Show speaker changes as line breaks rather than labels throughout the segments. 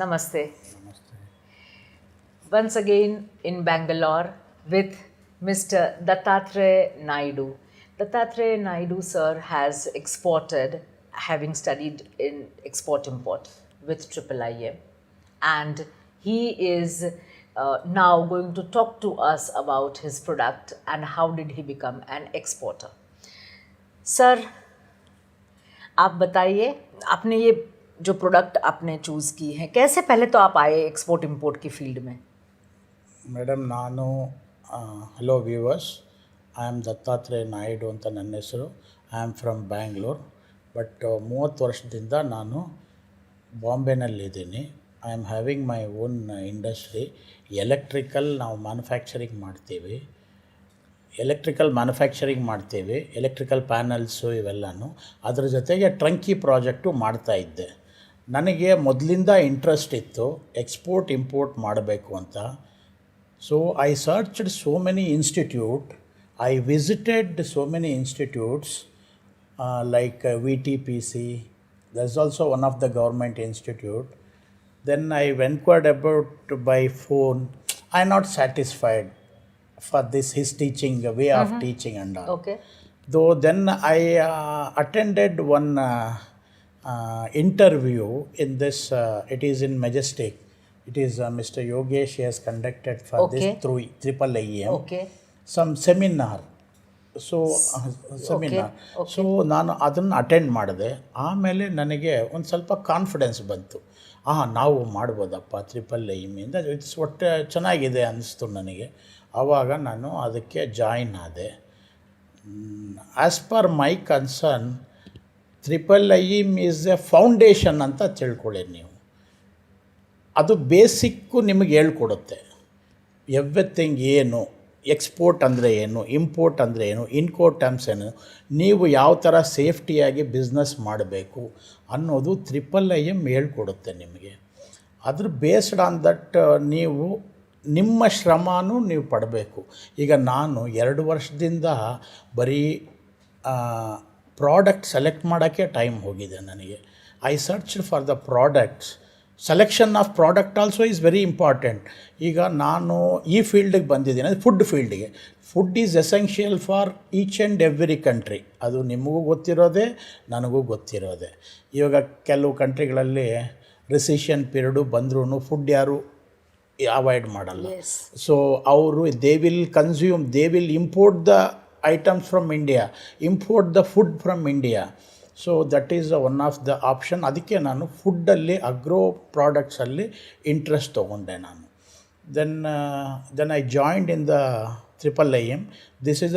Namaste.
Namaste.
Once again in Bangalore with Mr. Dattatreya Naidu. Dattatreya Naidu sir has exported, having studied in export import with IIIM, and he is now going to talk to us about his product and how did he become an exporter. Sir, आप बताइए, आपने ये जो product आपने choose की है, कैसे पहले तो आप आए एक्सपोर्ट इंपोर्ट की फील्ड में?
ಮೇಡಮ್ ನಾನು hello viewers, I am Dattatreya Naidu ಅಂತ ನನ್ನ ಹೆಸರು. I am from Bangalore. But 30 ವರ್ಷದಿಂದ ನಾನು ಬಾಂಬೆನಲ್ಲಿದ್ದೀನಿ. I am having my own industry. Electrical ನಾವು ಮ್ಯಾನುಫ್ಯಾಕ್ಚರಿಂಗ್ ಮಾಡ್ತೀವಿ. ಎಲೆಕ್ಟ್ರಿಕಲ್ ಪ್ಯಾನಲ್ಸು ಇವೆಲ್ಲನೂ. ಅದ್ರ ಜೊತೆಗೆ ಟ್ರಂಕಿ ಪ್ರಾಜೆಕ್ಟು ಮಾಡ್ತಾಯಿದ್ದೆ. ನನಗೆ ಮೊದಲಿಂದ ಇಂಟ್ರೆಸ್ಟ್ ಇತ್ತು ಎಕ್ಸ್ಪೋರ್ಟ್ ಇಂಪೋರ್ಟ್ ಮಾಡಬೇಕು ಅಂತ. So I searched so many institutes. I visited so many institutes like VTPC. There's also one of the government institute. Then I inquired about by phone. I'm not satisfied for his teaching, way of teaching and all.
Okay.
Though then I attended one interview in this, it is in Majestic. It is Mr. Yogesh has conducted for this through IIIM.
Okay.
Some seminar. So seminar. So ನಾನು ಅದನ್ನು attend ಮಾಡಿದೆ. ಆಮೇಲೆ ನನಗೆ ಒಂದು ಸ್ವಲ್ಪ confidence ಬಂತು. ನಾವು ಮಾಡ್ಬೋದಪ್ಪ IIIMಯಿಂದ, it's ಒಟ್ಟು ಚೆನ್ನಾಗಿದೆ ಅನ್ನಿಸ್ತು ನನಗೆ. ಆವಾಗ ನಾನು ಅದಕ್ಕೆ ಜಾಯಿನ್ ಆದೆ. As per my concern, IIIM is A foundation ಅಂತ ತಿಳ್ಕೊಳ್ಳಿ ನೀವು. ಅದು ಬೇಸಿಕ್ಕು ನಿಮಗೆ ಹೇಳ್ಕೊಡುತ್ತೆ. ಎವ್ರಿಥಿಂಗ್ ಏನು, ಎಕ್ಸ್ಪೋರ್ಟ್ ಅಂದರೆ ಏನು, ಇಂಪೋರ್ಟ್ ಅಂದರೆ ಏನು, ಇನ್ಕೋರ್ ಟರ್ಮ್ಸ್ ಏನು, ನೀವು ಯಾವ ಥರ ಸೇಫ್ಟಿಯಾಗಿ ಬಿಸ್ನೆಸ್ ಮಾಡಬೇಕು ಅನ್ನೋದು IIIM ಹೇಳ್ಕೊಡುತ್ತೆ ನಿಮಗೆ. ಅದ್ರ ಬೇಸ್ಡ್ ಆನ್ ದಟ್ ನೀವು ನಿಮ್ಮ ಶ್ರಮನೂ ನೀವು ಪಡಬೇಕು. ಈಗ ನಾನು 2 ವರ್ಷದಿಂದ ಬರೀ ಪ್ರಾಡಕ್ಟ್ ಸೆಲೆಕ್ಟ್ ಮಾಡೋಕ್ಕೆ ಟೈಮ್ ಹೋಗಿದೆ ನನಗೆ. I search for the products. Selection of product also is very important. ಈಗ ನಾನು ಈ ಫೀಲ್ಡಿಗೆ ಬಂದಿದ್ದೀನಿ, ಅದು ಫುಡ್ ಫೀಲ್ಡಿಗೆ. Food is essential for each and every country. ಅದು ನಿಮಗೂ ಗೊತ್ತಿರೋದೇ, ನನಗೂ ಗೊತ್ತಿರೋದೆ. ಇವಾಗ ಕೆಲವು ಕಂಟ್ರಿಗಳಲ್ಲಿ ರಿಸೆಷನ್ ಪೀರಿಯಡು ಬಂದ್ರೂ ಫುಡ್ ಯಾರು ಅವಾಯ್ಡ್ ಮಾಡಲ್ಲ. ಸೊ ಅವರು they will import the items from India, import the food from India. So that is one of the option. ಅದಕ್ಕೆ ನಾನು ಫುಡ್ಡಲ್ಲಿ, ಅಗ್ರೋ ಪ್ರಾಡಕ್ಟ್ಸಲ್ಲಿ ಇಂಟ್ರೆಸ್ಟ್ ತೊಗೊಂಡೆ ನಾನು. Then I joined in the IIIM. This is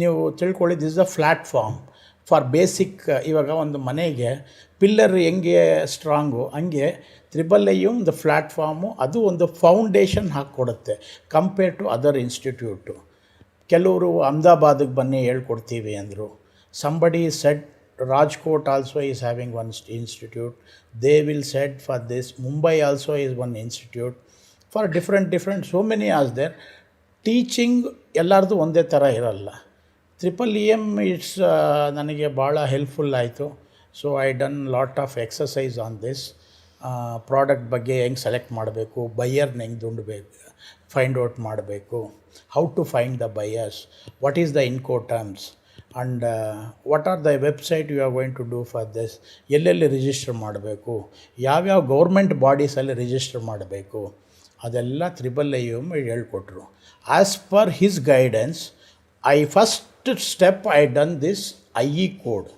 ನೀವು ತಿಳ್ಕೊಳ್ಳಿ, this is a platform for basic. ಇವಾಗ ಒಂದು ಮನೆಗೆ ಪಿಲ್ಲರ್ ಹೆಂಗೆ ಸ್ಟ್ರಾಂಗು, ಹಂಗೆ IIIM ದ ಪ್ಲ್ಯಾಟ್ಫಾರ್ಮು, ಅದು ಒಂದು ಫೌಂಡೇಶನ್ ಹಾಕ್ಕೊಡುತ್ತೆ ಕಂಪೇರ್ ಟು ಅದರ್ ಇನ್ಸ್ಟಿಟ್ಯೂಟು. ಕೆಲವರು ಅಹಮದಾಬಾದಿಗೆ ಬನ್ನಿ ಹೇಳ್ಕೊಡ್ತೀವಿ ಅಂದರು. Somebody said Rajkot also is having one institute. They will said for this. Mumbai also is one institute. For different so many are there. Teaching ಎಲ್ಲರದು ಒಂದೇ ಥರ ಇರಲ್ಲ. IIIM ಇಟ್ಸ್ ನನಗೆ ಭಾಳ ಹೆಲ್ಪ್ಫುಲ್ ಆಯಿತು. So I done lot of exercise on this. Product ಬಗ್ಗೆ ಹೆಂಗೆ select ಮಾಡಬೇಕು, ಬೈಯರ್ನ ಹೆಂಗೆ ದುಂಡಬೇಕು, ಫೈಂಡ್ ಔಟ್ ಮಾಡಬೇಕು, how to find the buyers, what is the Incoterms, and what are the website you are going to do for this, ಎಲ್ಲೆಲ್ಲಿ register ಮಾಡಬೇಕು, ಯಾವ್ಯಾವ ಗೌರ್ಮೆಂಟ್ ಬಾಡೀಸಲ್ಲಿ ರಿಜಿಸ್ಟರ್ ಮಾಡಬೇಕು, ಅದೆಲ್ಲ IIIM ಹೇಳ್ಕೊಟ್ರು. As per his guidance, first step I done this IE code.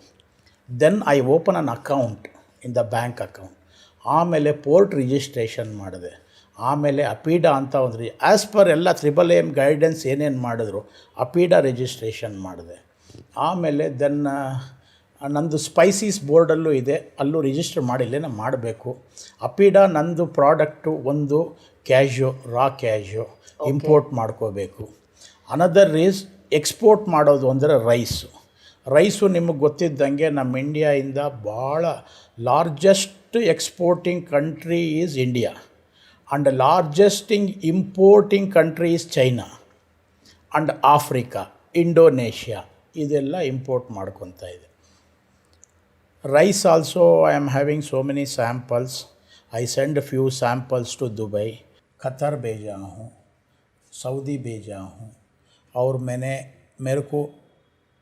Then I open an account in the bank account. ಆಮೇಲೆ port registration ಮಾಡಿದೆ. ಆಮೇಲೆ ಅಪೀಡಾ ಅಂತ ಒಂದು ಆ್ಯಸ್ ಪರ್ ಎಲ್ಲ IIIM ಗೈಡೆನ್ಸ್ ಏನೇನು ಮಾಡಿದ್ರು, ಅಪೀಡಾ ರಿಜಿಸ್ಟ್ರೇಷನ್ ಮಾಡಿದೆ. ಆಮೇಲೆ ದೆನ್ ನಂದು ಸ್ಪೈಸೀಸ್ ಬೋರ್ಡಲ್ಲೂ ಇದೆ, ಅಲ್ಲೂ ರಿಜಿಸ್ಟರ್ ಮಾಡಿಲ್ಲ, ಮಾಡಬೇಕು. ಅಪೀಡಾ ನಂದು ಪ್ರಾಡಕ್ಟು ಒಂದು ರಾ ಕ್ಯಾಶ್ಯೂ ಇಂಪೋರ್ಟ್ ಮಾಡ್ಕೋಬೇಕು. ಅನದರ್ ಈಸ್ ಎಕ್ಸ್ಪೋರ್ಟ್ ಮಾಡೋದು ಅಂದರೆ ರೈಸು ನಿಮಗೆ ಗೊತ್ತಿದ್ದಂಗೆ ನಮ್ಮ ಇಂಡಿಯಾಯಿಂದ ಭಾಳ largest exporting country is India, and largest importing country is China and Africa, Indonesia, ಇದೆಲ್ಲ ಇಂಪೋರ್ಟ್ ಮಾಡ್ಕೊತಾ ಇದೆ. Rice also I am having so many samples. I send few samples to Dubai, Qatar भेजा हूँ, सऊदी भेजा हूँ, और मेरे को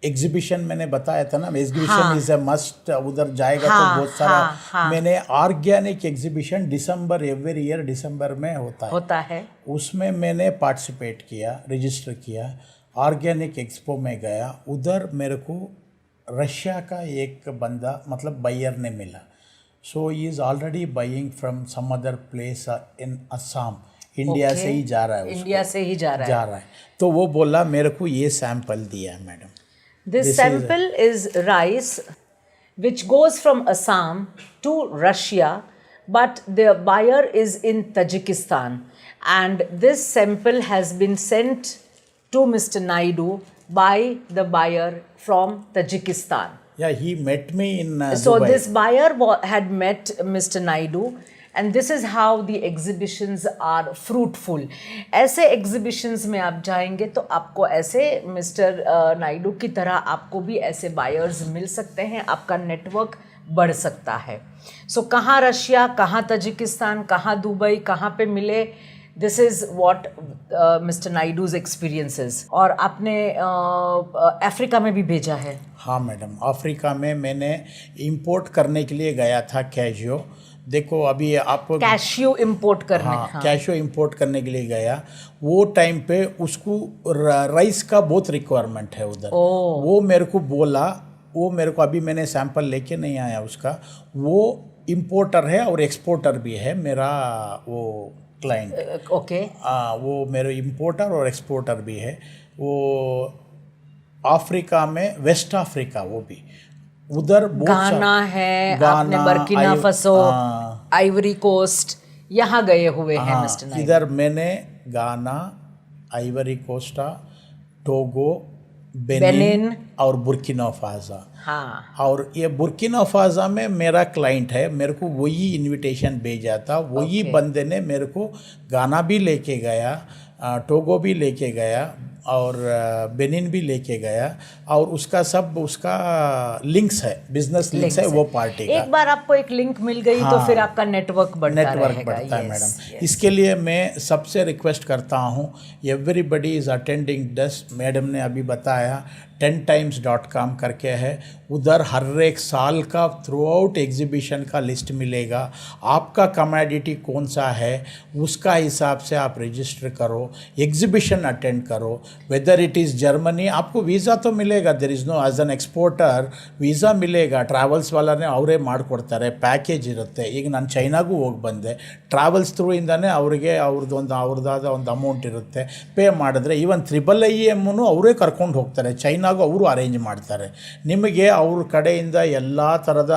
एग्जीबिशन मैंने बताया था ना, एग्जीबिशन इज़ अ मस्ट, उधर जाएगा तो बहुत सारा मैंने ऑर्गेनिक एग्जीबिशन दिसंबर एवरी ईयर दिसंबर में होता है, उसमें मैंने पार्टिसिपेट किया, रजिस्टर किया। ऑर्गेनिक एक्सपो में गया, उधर मेरे को रशिया का एक बंदा मतलब बायर ने मिला। So he is already buying from some other place in Assam, India से ही जा रहा है,
इंडिया से ही जा रहा है।
तो वो बोला मेरे को ये सैंपल दिया है madam.
This sample is rice which goes from Assam to Russia, but the buyer is in Tajikistan, and this sample has been sent to Mr. Naidu by the buyer from Tajikistan.
Yeah, he met me in
So
Dubai.
this buyer had met Mr. Naidu, and this is how the exhibitions are fruitful. ऐसे exhibitions में आप जाएंगे तो आपको ऐसे mister Naidu की तरह आपको भी ऐसे buyers मिल सकते हैं, आपका नेटवर्क बढ़ सकता है। सो कहाँ रशिया, कहाँ तजिकिस्तान, कहाँ दुबई, कहाँ पे मिले, this is what mister Naidu's experiences. और आपने अफ्रीका में भी भेजा है?
हाँ मैडम, अफ्रीका में मैंने इंपोर्ट करने के लिए गया था कैशियो। देखो अभी आप
कैशियो इंपोर्ट करने,
हाँ कैशियो इंपोर्ट करने के लिए गया, वो टाइम पे उसको राइस का बहुत रिक्वायरमेंट है उधर। वो मेरे को बोला, वो मेरे को अभी मैंने सैंपल लेके नहीं आया उसका, वो इंपोर्टर है और एक्सपोर्टर भी है मेरा वो क्लाइंट।
ओके।
वो मेरे इंपोर्टर और एक्सपोर्टर भी है। वो अफ्रीका में, वेस्ट अफ्रीका, वो भी उधर
गाना है, आपने बर्किना फसो, आइवरी कोस्ट, यहाँ गए हुए हैं मिस्टर नायडू।
इधर मैंने गाना, आइवरी कोस्टा, टोगो, बेनिन और बुर्किना फासा।
हाँ।
और ये बुर्किना फासा में मेरा क्लाइंट है, मेरे को वही इनविटेशन भेजा था, वही बंदे ने मेरे को गाना भी लेके गया, टोगो भी लेके गया और बेनिन भी लेके गया, और उसका सब उसका लिंक्स है, बिजनेस लिंक्स है वो पार्टी का।
एक बार आपको एक लिंक मिल गई तो फिर आपका नेटवर्क बढ़ता
है मैडम। इसके लिए मैं सबसे रिक्वेस्ट करता हूँ, everybody is attending this. Madam ने अभी बताया 10times.com करके है, उधर हर एक साल का थ्रू आउट एग्जीबिशन का लिस्ट मिलेगा। आपका कमोडिटी कौन सा है उसका हिसाब से आप रजिस्टर करो, एग्जीबिशन अटेंड करो। वेदर इट इज़ जर्मनी, आपको वीज़ा तो मिलेगा, there is no as an exporter visa मिलेगा, ಟ್ರಾವೆಲ್ಸ್ ವಾಲನೇ ಅವರೇ ಮಾಡಿಕೊಡ್ತಾರೆ, ಪ್ಯಾಕೇಜ್ ಇರುತ್ತೆ। ಈಗ ನಾನು ಚೈನಾಗೂ ಹೋಗಿ ಬಂದೆ, ಟ್ರಾವೆಲ್ಸ್ ಥ್ರೂ ಇಂದಾನೆ ಅವರಿಗೆ ಅವ್ರದ್ದಾದ ಒಂದು ಅಮೌಂಟ್ ಇರುತ್ತೆ, ಪೇ ಮಾಡಿದ್ರೆ ಈವನ್ IIIM ಅವರೇ ಕರ್ಕೊಂಡು ಹೋಗ್ತಾರೆ, ಚೈನಾಗೂ ಅವರು ಅರೇಂಜ್ ಮಾಡ್ತಾರೆ। ನಿಮಗೆ ಅವ್ರ ಕಡೆಯಿಂದ ಎಲ್ಲ ಥರದ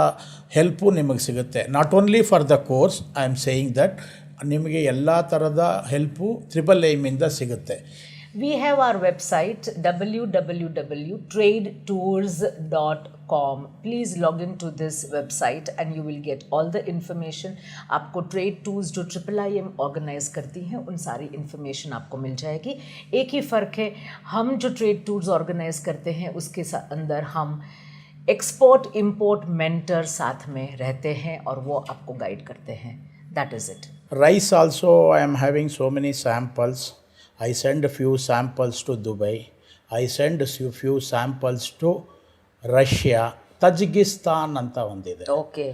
ಹೆಲ್ಪು ನಿಮಗೆ ಸಿಗುತ್ತೆ, not only for the course, I am saying that ನಿಮಗೆ ಎಲ್ಲ ಥರದ ಹೆಲ್ಪು IIIM ಸಿಗುತ್ತೆ।
We have our website www.tradetours.com. Please log into this website and you will get all the information. आपको ट्रेड टूर्स जो IIIM organise करती हैं उन सारी इन्फॉर्मेशन आपको मिल जाएगी। एक ही फ़र्क है, हम जो ट्रेड टूर्स ऑर्गेनाइज करते हैं उसके अंदर हम एक्सपोर्ट इम्पोर्ट मेंटर साथ में रहते हैं और वो आपको गाइड करते हैं। That is it.
Rice also I am having so many samples. I send a few samples to Dubai. I send a few samples to Russia, Tajikistan अंता ಒಂದಿದೆ।
ओके,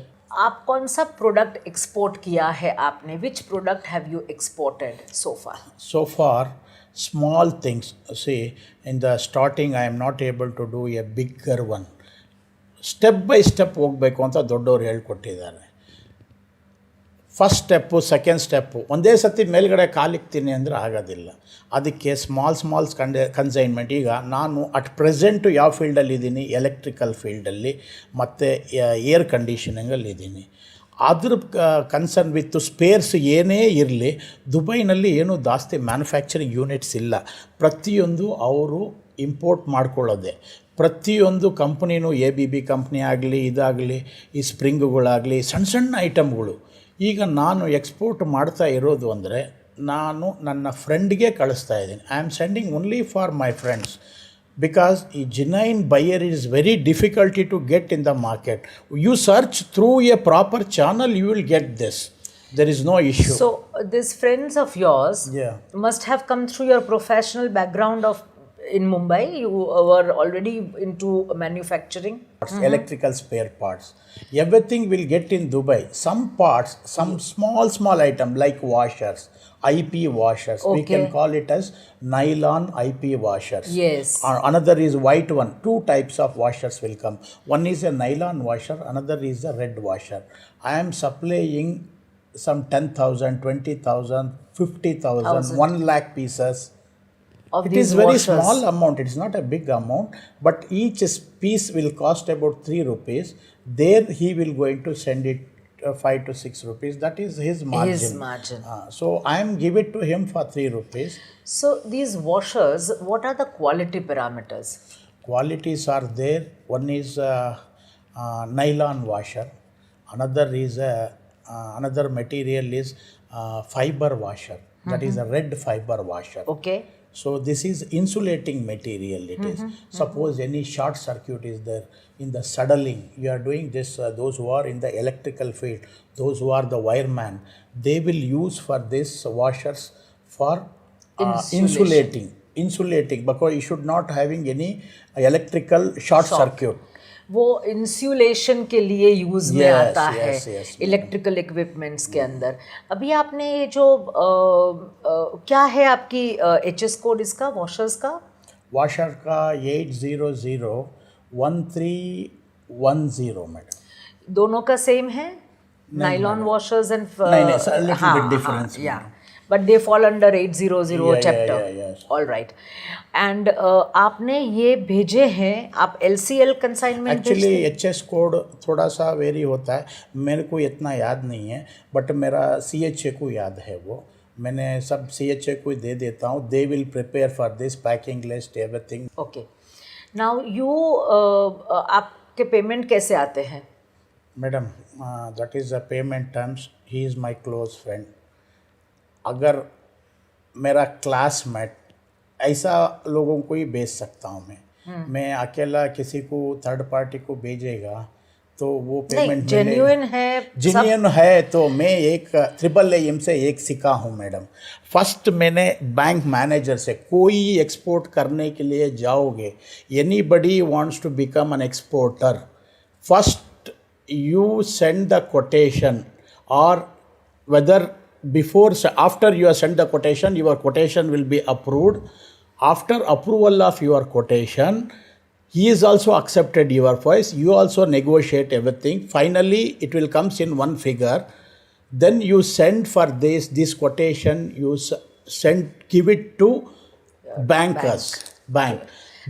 आप कौन सा प्रोडक्ट एक्सपोर्ट किया है आपने? Which product have you exported so far?
So far, small things. See, in the starting, I am not able to do a bigger one. Step by step ಹೋಗಬೇಕು ಅಂತ ದೊಡ್ಡವರು ಹೇಳ್ಕೊಟ್ಟಿದ್ದಾರೆ। ಫಸ್ಟ್ ಸ್ಟೆಪ್ಪು, ಸೆಕೆಂಡ್ ಸ್ಟೆಪ್ಪು ಒಂದೇ ಸತಿ ಮೇಲ್ಗಡೆ ಕಾಲಿಕ್ತೀನಿ ಅಂದರೆ ಆಗೋದಿಲ್ಲ, ಅದಕ್ಕೆ ಸ್ಮಾಲ್ ಕನ್ಸೈನ್ಮೆಂಟ್. ಈಗ ನಾನು ಅಟ್ ಪ್ರೆಸೆಂಟು ಯಾವ ಫೀಲ್ಡಲ್ಲಿದ್ದೀನಿ, ಎಲೆಕ್ಟ್ರಿಕಲ್ ಫೀಲ್ಡಲ್ಲಿ ಮತ್ತು ಏರ್ ಕಂಡೀಷನಿಂಗಲ್ಲಿದ್ದೀನಿ. ಅದ್ರ ಕನ್ಸರ್ನ್ ವಿತ್ ಸ್ಪೇರ್ಸ್ ಏನೇ ಇರಲಿ, ದುಬೈನಲ್ಲಿ ಏನೂ ಜಾಸ್ತಿ ಮ್ಯಾನುಫ್ಯಾಕ್ಚರಿಂಗ್ ಯೂನಿಟ್ಸ್ ಇಲ್ಲ, ಪ್ರತಿಯೊಂದು ಅವರು ಇಂಪೋರ್ಟ್ ಮಾಡ್ಕೊಳ್ಳೋದೆ. ಪ್ರತಿಯೊಂದು ಕಂಪ್ನಿನೂ ABB ಕಂಪ್ನಿ ಆಗಲಿ, ಇದಾಗಲಿ, ಈ ಸ್ಪ್ರಿಂಗುಗಳಾಗಲಿ, ಸಣ್ಣ ಸಣ್ಣ ಐಟಮ್ಗಳು. ಈಗ ನಾನು ಎಕ್ಸ್ಪೋರ್ಟ್ ಮಾಡ್ತಾ ಇರೋದು ಅಂದರೆ ನಾನು ನನ್ನ ಫ್ರೆಂಡ್ಗೆ ಕಳಿಸ್ತಾ ಇದ್ದೀನಿ. I am sending only for my friends, because ಈ genuine buyer is very difficulty to get in the market. You search through a proper channel, you will get this. There is no issue.
So these friends of yours
Yeah.
must have come through your professional background of in Mumbai. You were already into manufacturing.
Electrical spare parts. Everything will get in Dubai. Some parts, some small item like washers, IP washers. We can
Okay.
call it as nylon IP washers.
Yes.
Another is white one. Two types of washers will come. One is a nylon washer, another is a red washer. I am supplying some 10,000, 20,000, 50,000, 1 lakh pieces.
Of
It
these
is very
washers.
small amount. It's not a big amount, but each piece will cost about 3 rupees. There he will going to send it 5 to 6 rupees. That is his margin.
His margin.
So I am give it to him for 3 rupees.
So these washers, what are the quality parameters?
Qualities are there. One is nylon washer. Another is another material is fiber washer. That is a red fiber washer.
Okay.
So this is insulating material. It is. Suppose any short circuit is there in the settling, you are doing this. Those who are in the electrical field, those who are the wireman, they will use for this washers for insulating because you should not having any electrical short circuit.
वो insulation के लिए use में
Yes,
आता है
yes, yes,
electrical equipments के अंदर. अभी आपने ये जो क्या है आपकी एचएस कोड इसका वॉशर्स का?
वॉशर का 8001310 मैडम.
दोनों का सेम है? नाइलॉन वॉशर्स एंड
नहीं सर, लिटिल बिट डिफरेंस.
या but they fall under 800 chapter.
yes.
All right. And आपने ये भेजे हैं, आप LCL consignment
actually HS code थोड़ा सा वेरी होता है, मेरे को इतना याद नहीं है, बट मेरा CHA को याद है. वो मैंने सब CHA को दे देता हूँ. They will prepare for this packing list everything.
Okay. Now you आपके पेमेंट कैसे आते हैं?
Madam that is the payment terms. He is my close friend. अगर मेरा क्लासमेट ऐसा लोगों को ही भेज सकता हूँ मैं अकेला किसी को थर्ड पार्टी को भेजेगा तो वो पेमेंट
जेन्युइन है.
जेन्युइन है तो मैं एक AAAM से एक सीखा हूँ मैडम. फर्स्ट मैंने बैंक मैनेजर से, कोई एक्सपोर्ट करने के लिए जाओगे, anybody wants to become an exporter, first you send the quotation और whether before after you have sent the quotation, your quotation will be approved. After approval of your quotation, he is also accepted your price. You also negotiate everything. Finally it will comes in one figure. Then you send for this quotation, you give it to bank.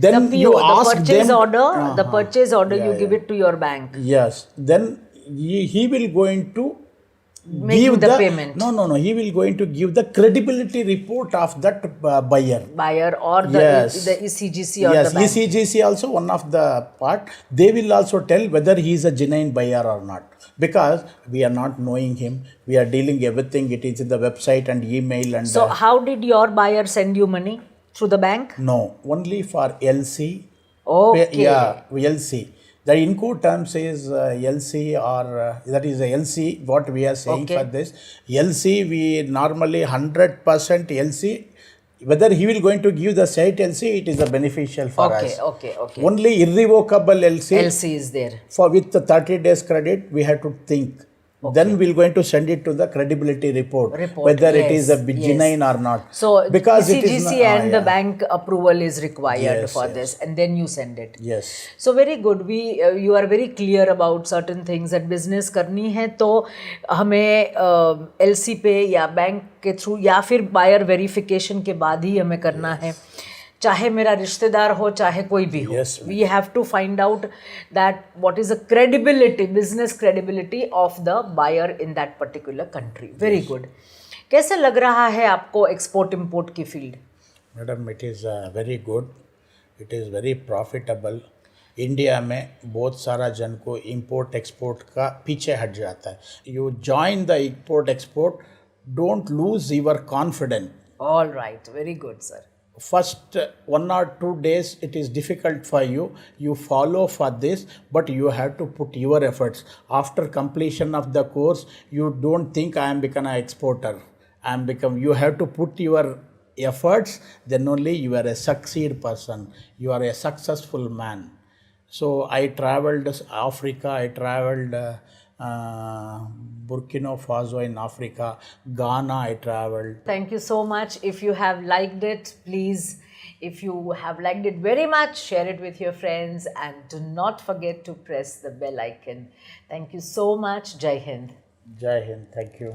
Then you ask
the purchase
them
order, the purchase order you give it to your bank.
Yes. Then he will going to
Make you the payment.
No. He will going to give the credibility report of that buyer
Or the
Yes.
the ECGC or
yes,
the bank.
ECGC also one of the part. They will also tell whether he is a genuine buyer or not, because we are not knowing him. We are dealing everything. It is in the website and email and.
So how did your buyer send you money? Through the bank?
No, only for LC.
Okay.
Yeah, LC. The in-code terms is LC or that is a LC. What we are saying
Okay.
for this LC, we normally 100% LC. Whether he will going to give the site LC, it is a beneficial for us.
Okay.
Only irrevocable LC.
LC is there.
For with the 30 days credit, we have to think. Then we're going to send it to the credibility report whether it is a genuine or not.
So
because
ECGC
it is not,
and the bank approval is required
Yes,
for
yes.
this, and then you send it.
Yes.
So very good. You are very clear about certain things that business करनी है तो हमें LC पे या bank के through या फिर buyer verification के बाद ही हमें करना है, चाहे मेरा रिश्तेदार हो चाहे कोई भी हो.
Yes,
we have to find out that what is the credibility, business credibility of the buyer in that particular country. Very good. कैसे लग रहा है आपको एक्सपोर्ट इम्पोर्ट की field?
Madam it is very good. It is very profitable. India में बहुत सारा जन को इम्पोर्ट एक्सपोर्ट का पीछे हट जाता है. You join the import export, don't lose your confidence.
All right, very good, sir.
first 1 or 2 days it is difficult for you, you follow for this, but you have to put your efforts. After completion of the course, you don't think I am become an exporter, I am become, you have to put your efforts, then only you are a succeed person, you are a successful man. So I traveled Africa, I traveled Burkina Faso in Africa, Ghana I traveled.
Thank you so much. If you have liked it, please, if you have liked it very much, share it with your friends and do not forget to press the bell icon. Thank you so much. Jai Hind.
Jai Hind, thank you.